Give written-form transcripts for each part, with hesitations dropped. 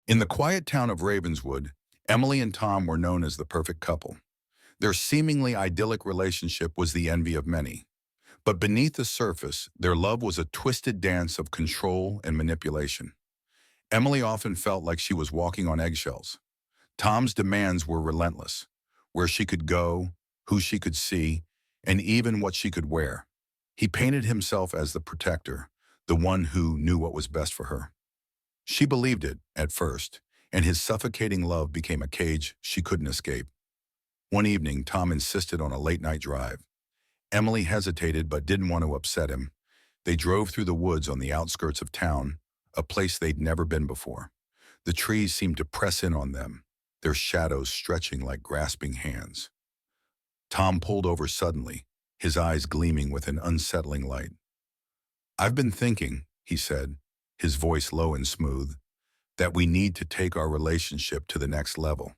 In the quiet town of Ravenswood, Emily and Tom were known as the perfect couple. Their seemingly idyllic relationship was the envy of many. But beneath the surface, their love was a twisted dance of control and manipulation. Emily often felt like she was walking on eggshells. Tom's demands were relentless: where she could go, who she could see, and even what she could wear. He painted himself as the protector, the one who knew what was best for her. She believed it, at first, and his suffocating love became a cage she couldn't escape. One evening, Tom insisted on a late-night drive. Emily hesitated but didn't want to upset him. They drove through the woods on the outskirts of town, a place they'd never been before. The trees seemed to press in on them, their shadows stretching like grasping hands. Tom pulled over suddenly, his eyes gleaming with an unsettling light. "I've been thinking," he said, his voice low and smooth, "that we need to take our relationship to the next level."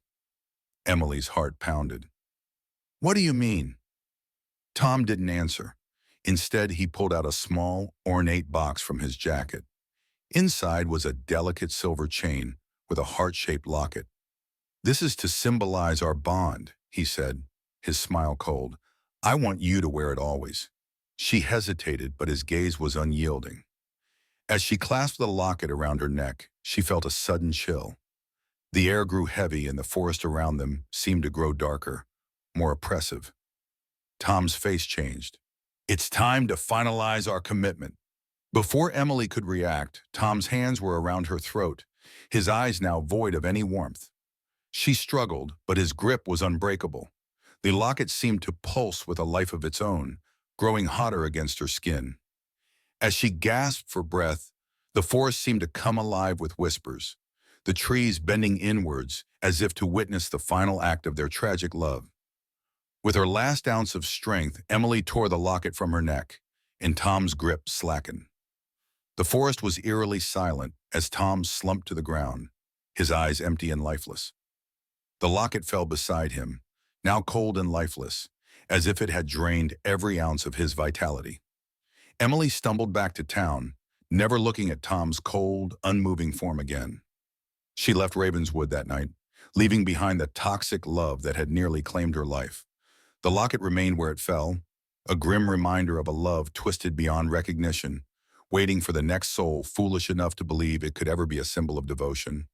Emily's heart pounded. "What do you mean?" Tom didn't answer. Instead, he pulled out a small, ornate box from his jacket. Inside was a delicate silver chain with a heart-shaped locket. "This is to symbolize our bond," he said, his smile cold. "I want you to wear it always." She hesitated, but his gaze was unyielding. As she clasped the locket around her neck, she felt a sudden chill. The air grew heavy and the forest around them seemed to grow darker, more oppressive. Tom's face changed. "It's time to finalize our commitment." Before Emily could react, Tom's hands were around her throat, his eyes now void of any warmth. She struggled, but his grip was unbreakable. The locket seemed to pulse with a life of its own, growing hotter against her skin. As she gasped for breath, the forest seemed to come alive with whispers, the trees bending inwards as if to witness the final act of their tragic love. With her last ounce of strength, Emily tore the locket from her neck, and Tom's grip slackened. The forest was eerily silent as Tom slumped to the ground, his eyes empty and lifeless. The locket fell beside him, now cold and lifeless, as if it had drained every ounce of his vitality. Emily stumbled back to town, never looking at Tom's cold, unmoving form again. She left Ravenswood that night, leaving behind the toxic love that had nearly claimed her life. The locket remained where it fell, a grim reminder of a love twisted beyond recognition, waiting for the next soul foolish enough to believe it could ever be a symbol of devotion.